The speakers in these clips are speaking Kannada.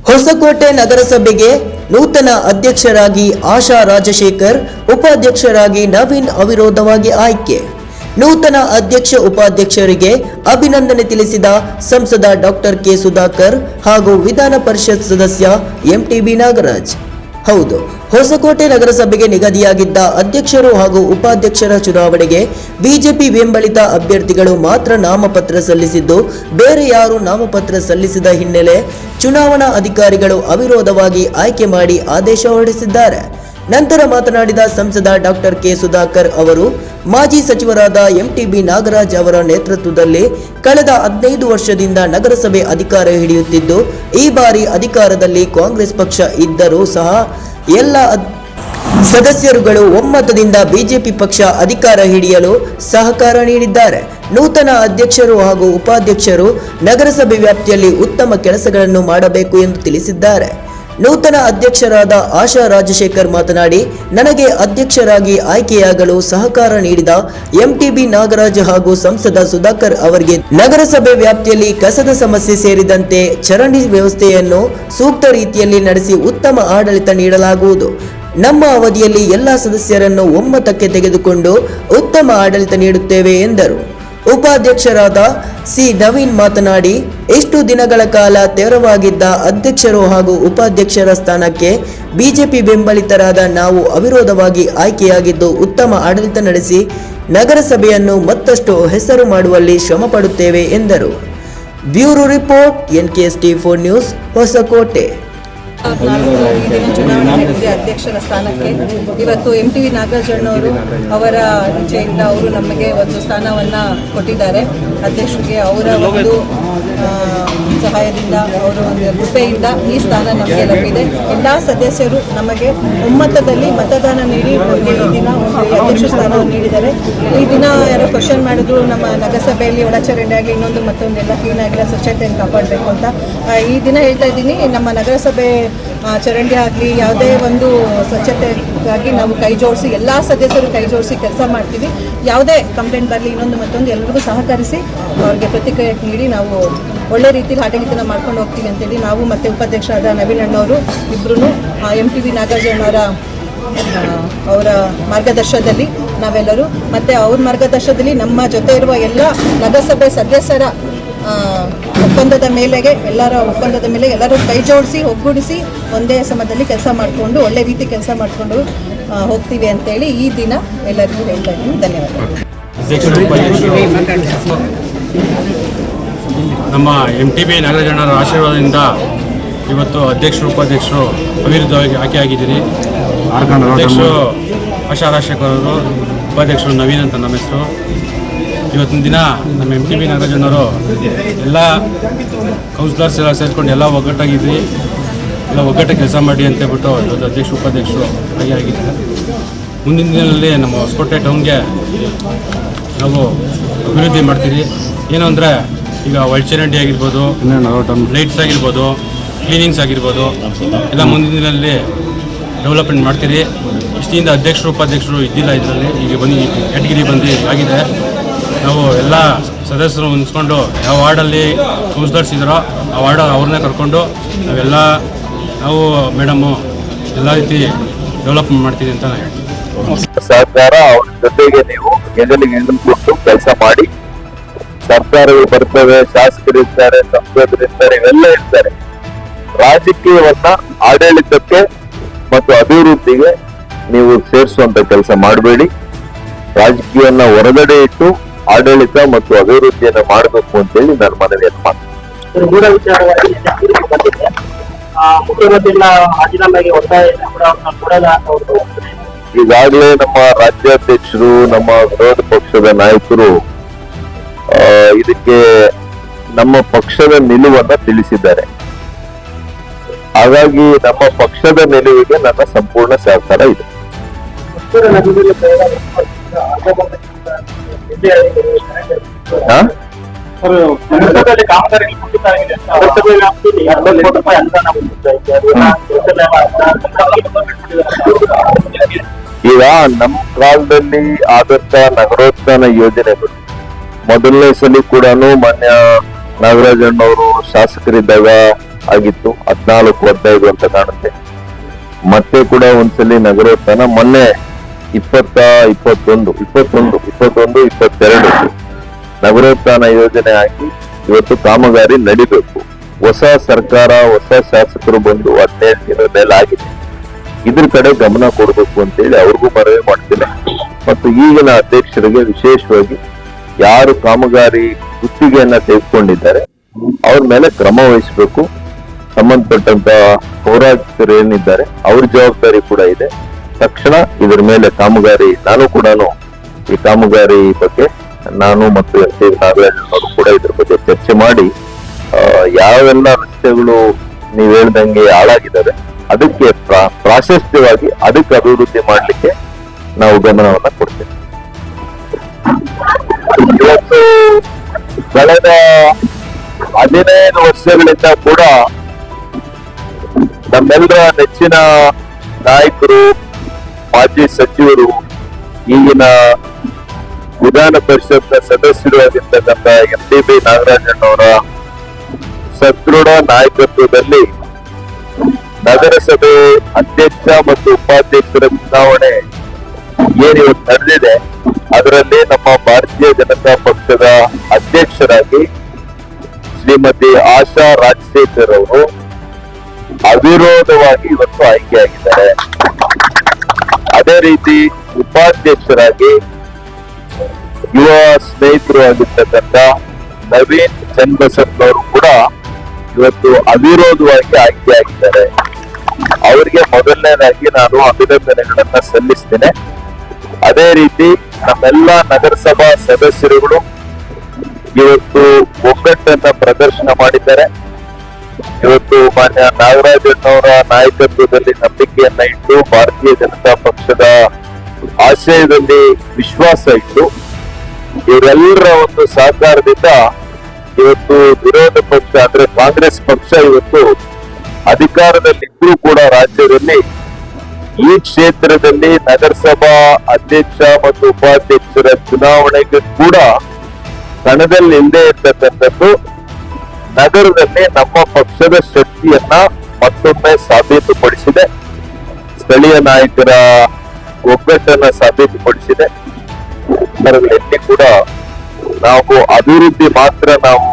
ಹೊಸಕೋಟೆ ನಗರಸಭೆಗೆ ನೂತನ ಅಧ್ಯಕ್ಷರಾಗಿ ಆಶಾ ರಾಜಶೇಖರ್, ಉಪಾಧ್ಯಕ್ಷರಾಗಿ ನವೀನ್ ಅವಿರೋಧವಾಗಿ ಆಯ್ಕೆ. ನೂತನ ಅಧ್ಯಕ್ಷ ಉಪಾಧ್ಯಕ್ಷರಿಗೆ ಅಭಿನಂದನೆ ತಿಳಿಸಿದ ಸಂಸದ ಡಾಕ್ಟರ್ ಕೆ ಸುಧಾಕರ್ ಹಾಗೂ ವಿಧಾನ ಪರಿಷತ್ ಸದಸ್ಯ ಎಂಟಿಬಿ ನಾಗರಾಜ್. ಹೌದು, ಹೊಸಕೋಟೆ ನಗರಸಭೆಗೆ ನಿಗದಿಯಾಗಿದ್ದ ಅಧ್ಯಕ್ಷರು ಹಾಗೂ ಉಪಾಧ್ಯಕ್ಷರ ಚುನಾವಣೆಗೆ ಬಿಜೆಪಿ ಬೆಂಬಲಿತ ಅಭ್ಯರ್ಥಿಗಳು ಮಾತ್ರ ನಾಮಪತ್ರ ಸಲ್ಲಿಸಿದ್ದು, ಬೇರೆ ಯಾರೂ ನಾಮಪತ್ರ ಸಲ್ಲಿಸಿದ ಹಿನ್ನೆಲೆ ಚುನಾವಣಾ ಅಧಿಕಾರಿಗಳು ಅವಿರೋಧವಾಗಿ ಆಯ್ಕೆ ಮಾಡಿ ಆದೇಶ ಹೊರಡಿಸಿದ್ದಾರೆ. ನಂತರ ಮಾತನಾಡಿದ ಸಂಸದ ಡಾಕ್ಟರ್ ಕೆ ಸುಧಾಕರ್ ಅವರು, ಮಾಜಿ ಸಚಿವರಾದ ಎಂಟಿಬಿ ನಾಗರಾಜ್ ಅವರ ನೇತೃತ್ವದಲ್ಲಿ ಕಳೆದ 15 ವರ್ಷದಿಂದ ನಗರಸಭೆ ಅಧಿಕಾರ ಹಿಡಿಯುತ್ತಿದ್ದು, ಈ ಬಾರಿ ಅಧಿಕಾರದಲ್ಲಿ ಕಾಂಗ್ರೆಸ್ ಪಕ್ಷ ಇದ್ದರೂ ಸಹ ಎಲ್ಲ ಸದಸ್ಯರುಗಳು ಒಮ್ಮತದಿಂದ ಬಿಜೆಪಿ ಪಕ್ಷ ಅಧಿಕಾರ ಹಿಡಿಯಲು ಸಹಕಾರ ನೀಡಿದ್ದಾರೆ. ನೂತನ ಅಧ್ಯಕ್ಷರು ಹಾಗೂ ಉಪಾಧ್ಯಕ್ಷರು ನಗರಸಭೆ ವ್ಯಾಪ್ತಿಯಲ್ಲಿ ಉತ್ತಮ ಕೆಲಸಗಳನ್ನು ಮಾಡಬೇಕು ಎಂದು ತಿಳಿಸಿದ್ದಾರೆ. ನೂತನ ಅಧ್ಯಕ್ಷರಾದ ಆಶಾ ರಾಜಶೇಖರ್ ಮಾತನಾಡಿ, ನನಗೆ ಅಧ್ಯಕ್ಷರಾಗಿ ಆಯ್ಕೆಯಾಗಲು ಸಹಕಾರ ನೀಡಿದ ಎಂಟಿಬಿ ನಾಗರಾಜ್ ಹಾಗೂ ಸಂಸದ ಸುಧಾಕರ್ ಅವರಿಗೆ ನಗರಸಭೆ ವ್ಯಾಪ್ತಿಯಲ್ಲಿ ಕಸದ ಸಮಸ್ಯೆ ಸೇರಿದಂತೆ ಚರಂಡಿ ವ್ಯವಸ್ಥೆಯನ್ನು ಸೂಕ್ತ ರೀತಿಯಲ್ಲಿ ನಡೆಸಿ ಉತ್ತಮ ಆಡಳಿತ ನೀಡಲಾಗುವುದು. ನಮ್ಮ ಅವಧಿಯಲ್ಲಿ ಎಲ್ಲ ಸದಸ್ಯರನ್ನು ಒಮ್ಮತಕ್ಕೆ ತೆಗೆದುಕೊಂಡು ಉತ್ತಮ ಆಡಳಿತ ನೀಡುತ್ತೇವೆ ಎಂದರು. ಉಪಾಧ್ಯಕ್ಷರಾದ ಸಿ ನವೀನ್ ಮಾತನಾಡಿ, ಇಷ್ಟು ದಿನಗಳ ಕಾಲ ತೆರವಾಗಿದ್ದ ಅಧ್ಯಕ್ಷರು ಹಾಗೂ ಉಪಾಧ್ಯಕ್ಷರ ಸ್ಥಾನಕ್ಕೆ ಬಿಜೆಪಿ ಬೆಂಬಲಿತರಾದ ನಾವು ಅವಿರೋಧವಾಗಿ ಆಯ್ಕೆಯಾಗಿದ್ದು ಉತ್ತಮ ಆಡಳಿತ ನಡೆಸಿ ನಗರಸಭೆಯನ್ನು ಮತ್ತಷ್ಟು ಹೆಸರು ಮಾಡುವಲ್ಲಿ ಶ್ರಮ ಪಡುತ್ತೇವೆ ಎಂದರು. Bureau report, NKST4 news, Hosakote. ಚುನಾವಣೆ ಅಧ್ಯಕ್ಷರ ಸ್ಥಾನಕ್ಕೆ ಇವತ್ತು ಎಂಟಿಬಿ ನಾಗರಾಜಣ್ಣವರು ಅವರ ಇಚ್ಛೆಯಿಂದ ಅವರು ನಮಗೆ ಒಂದು ಸ್ಥಾನವನ್ನು ಕೊಟ್ಟಿದ್ದಾರೆ. ಅಧ್ಯಕ್ಷರಿಗೆ ಅವರ ಒಂದು ಸಹಾಯದಿಂದ, ಅವರ ಒಂದು ಕೃಪೆಯಿಂದ ಈ ಸ್ಥಾನ ನಮಗೆ ಲಭ್ಯವಿದೆ. ಎಲ್ಲ ಸದಸ್ಯರು ನಮಗೆ ಒಮ್ಮತದಲ್ಲಿ ಮತದಾನ ನೀಡಿ ನಮಗೆ ಈ ದಿನ ಅಧ್ಯಕ್ಷ ಸ್ಥಾನವನ್ನು ನೀಡಿದ್ದಾರೆ. ಈ ದಿನ ಯಾರೋ ಕ್ವಶನ್ ಮಾಡಿದ್ರು, ನಮ್ಮ ನಗರಸಭೆಯಲ್ಲಿ ಒಳಚರಂಡಿ ಆಗಲಿ ಇನ್ನೊಂದು ಮತ್ತೊಂದು ಎಲ್ಲ ಕ್ಲೀನ್ ಆಗಿಲ್ಲ, ಸ್ವಚ್ಛತೆಯನ್ನು ಕಾಪಾಡಬೇಕು ಅಂತ. ಈ ದಿನ ಹೇಳ್ತಾ ಇದ್ದೀನಿ, ನಮ್ಮ ನಗರಸಭೆ ಚರಂಡಿ ಆಗಲಿ ಯಾವುದೇ ಒಂದು ಸ್ವಚ್ಛತೆಗಾಗಿ ನಾವು ಕೈ ಜೋಡಿಸಿ, ಎಲ್ಲ ಸದಸ್ಯರು ಕೈ ಜೋಡಿಸಿ ಕೆಲಸ ಮಾಡ್ತೀವಿ. ಯಾವುದೇ ಕಂಪ್ಲೇಂಟ್ ಬರಲಿ ಇನ್ನೊಂದು ಮತ್ತೊಂದು ಎಲ್ಲರಿಗೂ ಸಹಕರಿಸಿ ಅವ್ರಿಗೆ ಪ್ರತಿಕ್ರಿಯೆ ನೀಡಿ ನಾವು ಒಳ್ಳೆ ರೀತಿಯಲ್ಲಿ ಆಡಳಿತನ ಮಾಡ್ಕೊಂಡು ಹೋಗ್ತೀವಿ ಅಂತೇಳಿ ನಾವು ಮತ್ತು ಉಪಾಧ್ಯಕ್ಷರಾದ ನವೀನ್ ಅಣ್ಣವರು ಇಬ್ಬರೂ ಎಂಟಿಬಿ ನಾಗರಾಜ್ ಅವರ ಮಾರ್ಗದರ್ಶನದಲ್ಲಿ ನಾವೆಲ್ಲರೂ ಮತ್ತು ಅವ್ರ ಮಾರ್ಗದರ್ಶನದಲ್ಲಿ ನಮ್ಮ ಜೊತೆ ಇರುವ ಎಲ್ಲ ನಗರಸಭೆ ಸದಸ್ಯರ ಒಪ್ಪಂದದ ಮೇಲೆಗೆ ಎಲ್ಲರೂ ಕೈ ಜೋಡಿಸಿ ಒಗ್ಗೂಡಿಸಿ ಒಂದೇ ಸಮಯದಲ್ಲಿ ಕೆಲಸ ಮಾಡಿಕೊಂಡು ಒಳ್ಳೆ ರೀತಿ ಕೆಲಸ ಮಾಡಿಕೊಂಡು ಹೋಗ್ತೀವಿ ಅಂತೇಳಿ ಈ ದಿನ ಎಲ್ಲರಿಗೂ ಹೇಳ್ತಾ ಇದ್ದೀನಿ. ಧನ್ಯವಾದಗಳು. ನಮ್ಮ ಎಂಟಿಬಿ ನಾಗರಾಜಣ್ಣರ ಆಶೀರ್ವಾದದಿಂದ ಇವತ್ತು ಅಧ್ಯಕ್ಷರು ಉಪಾಧ್ಯಕ್ಷರು ಅವಿರುದ್ಧವಾಗಿ ಆಯ್ಕೆಯಾಗಿದ್ದೀರಿ. ಅಧ್ಯಕ್ಷರು ಆಶಾ ರಾಜಶೇಖರ್ ಅವರು, ಉಪಾಧ್ಯಕ್ಷರು ನವೀನ್ ಅಂತ ನಮ್ಮ ಹೆಸರು. ಇವತ್ತಿನ ದಿನ ನಮ್ಮ ಎಂಟಿಬಿ ನಾಗರಾಜಣ್ಣವರು ಎಲ್ಲ ಕೌನ್ಸಿಲರ್ಸ್ ಎಲ್ಲ ಸೇರಿಕೊಂಡು ಎಲ್ಲ ಒಗ್ಗಟ್ಟಾಗಿದ್ವಿ, ಎಲ್ಲ ಒಗ್ಗಟ್ಟಾಗಿ ಕೆಲಸ ಮಾಡಿ ಅಂತೇಳ್ಬಿಟ್ಟು ಇವತ್ತು ಅಧ್ಯಕ್ಷರು ಉಪಾಧ್ಯಕ್ಷರು ಆಗಿದ್ದಾರೆ. ಮುಂದಿನ ದಿನದಲ್ಲಿ ನಮ್ಮ ಹೊಸಕೋಟೆ ಟೌನ್ಗೆ ನಾವು ಅಭಿವೃದ್ಧಿ ಮಾಡ್ತೀವಿ. ಏನು ಅಂದರೆ ಈಗ ಒಳಚರಂಡಿ ಆಗಿರ್ಬೋದು, ಲೈಟ್ಸ್ ಆಗಿರ್ಬೋದು, ಕ್ಲೀನಿಂಗ್ಸ್ ಆಗಿರ್ಬೋದು, ಎಲ್ಲ ಮುಂದಿನ ದಿನದಲ್ಲಿ ಡೆವಲಪ್ಮೆಂಟ್ ಮಾಡ್ತೀರಿ. ಇಷ್ಟಿಂದ ಅಧ್ಯಕ್ಷರು ಉಪಾಧ್ಯಕ್ಷರು ಇದ್ದಿಲ್ಲ ಇದರಲ್ಲಿ, ಈಗ ಬಂದು ಕ್ಯಾಟಗಿರಿ ಬಂದು ಆಗಿದೆ. ನಾವು ಎಲ್ಲ ಸದಸ್ಯರು ಹೊಂದಿಸ್ಕೊಂಡು ಯಾವ ವಾರ್ಡಲ್ಲಿ ಕೌನ್ಸಿಲರ್ಸ್ ಇದ್ದಾರೋ ಆ ವಾರ್ಡ್ ಅವ್ರನ್ನೇ ಕರ್ಕೊಂಡು ನಾವು ಮೇಡಮು ಎಲ್ಲ ರೀತಿ ಡೆವಲಪ್ಮೆಂಟ್ ಮಾಡ್ತೀವಿ ಅಂತ ನಾನು ಹೇಳ್ತೀನಿ. ಸರ್ಕಾರ ಅವ್ರ ಜೊತೆಗೆ ನೀವು ಎದಲಿಗೆ ಕೊಟ್ಟು ಕೆಲಸ ಮಾಡಿ. ಸರ್ಕಾರಗಳು ಬರ್ತವೆ, ಶಾಸಕರು ಇರ್ತಾರೆ, ಸಂಸದರಿರ್ತಾರೆ, ಇವೆಲ್ಲ ಇರ್ತಾರೆ. ರಾಜಕೀಯವನ್ನ ಆಡಳಿತಕ್ಕೆ ಮತ್ತು ಅಭಿವೃದ್ಧಿಗೆ ನೀವು ಸೇರಿಸುವಂತ ಕೆಲಸ ಮಾಡಬೇಡಿ. ರಾಜಕೀಯವನ್ನ ಹೊರಗಡೆ ಇಟ್ಟು ಆಡಳಿತ ಮತ್ತು ಅಭಿವೃದ್ಧಿಯನ್ನು ಮಾಡಬೇಕು ಅಂತೇಳಿ ನಾನು ಮನವಿಯನ್ನು ಮಾಡ್ತೀನಿ. ಈಗಾಗಲೇ ನಮ್ಮ ರಾಜ್ಯಾಧ್ಯಕ್ಷರು, ನಮ್ಮ ವಿರೋಧ ಪಕ್ಷದ ನಾಯಕರು ಇದಕ್ಕೆ ನಮ್ಮ ಪಕ್ಷದ ನಿಲುವನ್ನ ತಿಳಿಸಿದ್ದಾರೆ. ಹಾಗಾಗಿ ನಮ್ಮ ಪಕ್ಷದ ನಿಲುವಿಗೆ ನನ್ನ ಸಂಪೂರ್ಣ ಸಹಕಾರ ಇದೆ. ಈಗ ನಮ್ಮ ಕಾಲದಲ್ಲಿ ಆದಂತ ನಗರೋತ್ಥಾನ ಯೋಜನೆಗಳು ಮೊದಲನೇ ಸಲ ಕೂಡ ಮಾನ್ಯ ನಾಗರಾಜಣ್ಣವರು ಶಾಸಕರಿದ್ದಾಗ ಆಗಿತ್ತು, 14-15 ಅಂತ ಕಾಣುತ್ತೆ. ಮತ್ತೆ ಕೂಡ ಒಂದ್ಸಲಿ ನಗರೋತ್ಥಾನ ಮೊನ್ನೆ 22 ನಗರೋತ್ಥಾನ ಯೋಜನೆ ಹಾಕಿ ಇವತ್ತು ಕಾಮಗಾರಿ ನಡಿಬೇಕು. ಹೊಸ ಸರ್ಕಾರ, ಹೊಸ ಶಾಸಕರು ಬಂದು 17 ದಿನದ ಮೇಲೆ ಆಗಿದೆ. ಇದ್ರ ಕಡೆ ಗಮನ ಕೊಡಬೇಕು ಅಂತೇಳಿ ಅವ್ರಿಗೂ ಮನವಿ ಮಾಡ್ತೀನಿ. ಮತ್ತು ಈಗಿನ ಅಧ್ಯಕ್ಷರಿಗೆ ವಿಶೇಷವಾಗಿ ಯಾರು ಕಾಮಗಾರಿ ಗುತ್ತಿಗೆಯನ್ನ ತೆಗೆದುಕೊಂಡಿದ್ದಾರೆ ಅವ್ರ ಮೇಲೆ ಕ್ರಮ ವಹಿಸಬೇಕು. ಸಂಬಂಧಪಟ್ಟಂತ ಹೋರಾಟಗಾರರು ಏನಿದ್ದಾರೆ ಅವ್ರ ಜವಾಬ್ದಾರಿ ಕೂಡ ಇದೆ. ತಕ್ಷಣ ಇದ್ರ ಮೇಲೆ ಕಾಮಗಾರಿ, ನಾನು ಕೂಡ ಈ ಕಾಮಗಾರಿ ಬಗ್ಗೆ ನಾನು ಮತ್ತು ಎನ್ ಟಿ ನಾಗರಾಜ್ ಅವರು ಕೂಡ ಇದ್ರ ಬಗ್ಗೆ ಚರ್ಚೆ ಮಾಡಿ ಯಾವೆಲ್ಲ ರಸ್ತೆಗಳು ನೀವ್ ಹೇಳ್ದಂಗೆ ಹಾಳಾಗಿದ್ದಾವೆ ಅದಕ್ಕೆ ಪ್ರಾಶಸ್ತ್ಯವಾಗಿ ಅದಕ್ಕೆ ಅಭಿವೃದ್ಧಿ ಮಾಡ್ಲಿಕ್ಕೆ ನಾವು ಗಮನವನ್ನ ಕೊಡ್ತೇವೆ. ಇವತ್ತು ಕಳೆದ 15 ವರ್ಷಗಳಿಂದ ಕೂಡ ನಮ್ಮೆಲ್ಲರ ನೆಚ್ಚಿನ ನಾಯಕರು, ಮಾಜಿ ಸಚಿವರು, ಈಗಿನ ವಿಧಾನ ಪರಿಷತ್ನ ಸದಸ್ಯರು ಆಗಿರ್ತಕ್ಕಂಥ MTB ನಾಗರಾಜಣ್ಣವರ ಸದೃಢ ನಾಯಕತ್ವದಲ್ಲಿ ನಗರಸಭೆ ಅಧ್ಯಕ್ಷ ಮತ್ತು ಉಪಾಧ್ಯಕ್ಷರ ಚುನಾವಣೆ ಏನಿವತ್ತು ನಡೆದಿದೆ ಅದರಲ್ಲಿ ನಮ್ಮ ಭಾರತೀಯ ಜನತಾ ಪಕ್ಷದ ಅಧ್ಯಕ್ಷರಾಗಿ ಶ್ರೀಮತಿ ಆಶಾ ರಾಜಶೇಖರ್ ಅವರು ಅವಿರೋಧವಾಗಿ ಇವತ್ತು ಆಯ್ಕೆಯಾಗಿದ್ದಾರೆ. ಅದೇ ರೀತಿ ಉಪಾಧ್ಯಕ್ಷರಾಗಿ ಯುವ ಸ್ನೇಹಿತರು ಆಗಿರ್ತಕ್ಕಂಥ ನವೀನ್ ಚನ್ನಬಸಪ್ಪನವರು ಕೂಡ ಇವತ್ತು ಅವಿರೋಧವಾಗಿ ಆಯ್ಕೆಯಾಗಿದ್ದಾರೆ. ಅವರಿಗೆ ಮೊದಲನೇದಾಗಿ ನಾನು ಅಭಿನಂದನೆಗಳನ್ನ ಸಲ್ಲಿಸ್ತೇನೆ. ಅದೇ ರೀತಿ ನಮ್ಮೆಲ್ಲ ನಗರಸಭಾ ಸದಸ್ಯರುಗಳು ಇವತ್ತು ಒಗ್ಗಟ್ಟನ್ನ ಪ್ರದರ್ಶನ ಮಾಡಿದ್ದಾರೆ. ಇವತ್ತು ಮಾನ್ಯ ನಾಗರಾಜಣ್ಣವರ ನಾಯಕತ್ವದಲ್ಲಿ ನಂಬಿಕೆಯನ್ನ ಇಟ್ಟು ಭಾರತೀಯ ಜನತಾ ಪಕ್ಷದ ಆಶಯದಲ್ಲಿ ವಿಶ್ವಾಸ ಇಟ್ಟು ಇವರೆಲ್ಲರ ಒಂದು ಸಹಕಾರದಿಂದ ಇವತ್ತು ವಿರೋಧ ಪಕ್ಷ ಅಂದ್ರೆ ಕಾಂಗ್ರೆಸ್ ಪಕ್ಷ ಇವತ್ತು ಅಧಿಕಾರದಲ್ಲಿದ್ರೂ ಕೂಡ ರಾಜ್ಯದಲ್ಲಿ ಈ ಕ್ಷೇತ್ರದಲ್ಲಿ ನಗರಸಭಾ ಅಧ್ಯಕ್ಷ ಮತ್ತು ಉಪಾಧ್ಯಕ್ಷರ ಚುನಾವಣೆಗೆ ಕೂಡ ಕಣದಲ್ಲಿ ಇಲ್ಲದೆ ಇರ್ತಕ್ಕಂಥದ್ದು ನಗರದಲ್ಲಿ ನಮ್ಮ ಪಕ್ಷದ ಶಕ್ತಿಯನ್ನ ಮತ್ತೊಮ್ಮೆ ಸಾಬೀತುಪಡಿಸಿದೆ. ಸ್ಥಳೀಯ ನಾಯಕರ ಒಗ್ಗಟ್ಟನ್ನ ಸಾಬೀತುಪಡಿಸಿದೆ. ಎಲ್ಲಿ ಕೂಡ ನಾವು ಅಭಿವೃದ್ಧಿ ಮಾತ್ರ ನಾವು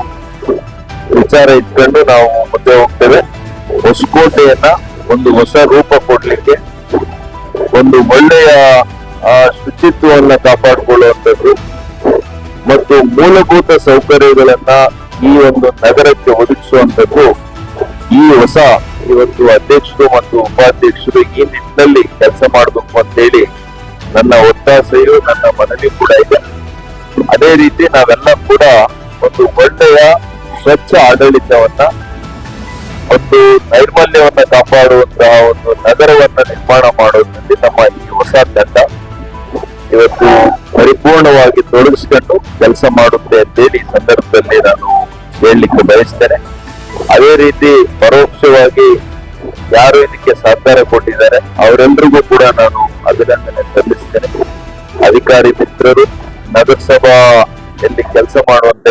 ವಿಚಾರ ಇಟ್ಕೊಂಡು ನಾವು ಮುಂದೆ ಹೋಗ್ತೇವೆ. ಹೊಸಕೋಟೆಯನ್ನ ಒಂದು ಹೊಸ ರೂಪ ಕೊಡ್ಲಿಕ್ಕೆ, ಒಂದು ಒಳ್ಳೆಯ ಶುಚಿತ್ವವನ್ನ ಕಾಪಾಡಿಕೊಳ್ಳುವಂಥದ್ದು ಮತ್ತು ಮೂಲಭೂತ ಸೌಕರ್ಯಗಳನ್ನ ಈ ಒಂದು ನಗರಕ್ಕೆ ಒದಗಿಸುವಂಥದ್ದು ಈ ಹೊಸ ಇವತ್ತು ಅಧ್ಯಕ್ಷರು ಮತ್ತು ಉಪಾಧ್ಯಕ್ಷರು ಈ ನಿಟ್ಟಿನಲ್ಲಿ ಕೆಲಸ ಮಾಡಬೇಕು ಅಂತೇಳಿ ನನ್ನ ಒತ್ತಾಸೆಯು, ನನ್ನ ಮನವಿ ಕೂಡ ಇದೆ. ಅದೇ ರೀತಿ ನಾವೆಲ್ಲ ಕೂಡ ಒಂದು ಒಳ್ಳೆಯ ಸ್ವಚ್ಛ ಆಡಳಿತವನ್ನ, ಒಂದು ನೈರ್ಮಲ್ಯವನ್ನ ಕಾಪಾಡುವಂತಹ ಒಂದು ನಗರವನ್ನ ನಿರ್ಮಾಣ ಮಾಡುವುದರಲ್ಲಿ ನಮ್ಮ ಈ ಹೊಸ ತಂಡ ಇವತ್ತು ಪರಿಪೂರ್ಣವಾಗಿ ತೊಡಗಿಸ್ಕೊಂಡು ಕೆಲಸ ಮಾಡುತ್ತೆ ಅಂತೇಳಿ ಈ ಸಂದರ್ಭದಲ್ಲಿ ನಾನು ಹೇಳಲಿಕ್ಕೆ ಬಯಸ್ತೇನೆ. ಅದೇ ರೀತಿ ಪರೋಕ್ಷವಾಗಿ ಯಾರು ಇದಕ್ಕೆ ಸಹಕಾರ ಕೊಟ್ಟಿದ್ದಾರೆ ಅವರೆಲ್ಲರಿಗೂ ಕೂಡ ನಾನು ಅಭಿನಂದನೆ ಸಲ್ಲಿಸ್ತೇನೆ. ಅಧಿಕಾರಿ ಮಿತ್ರರು, ನಗರಸಭಾ ಎಲ್ಲಿ ಕೆಲಸ ಮಾಡುವಂತ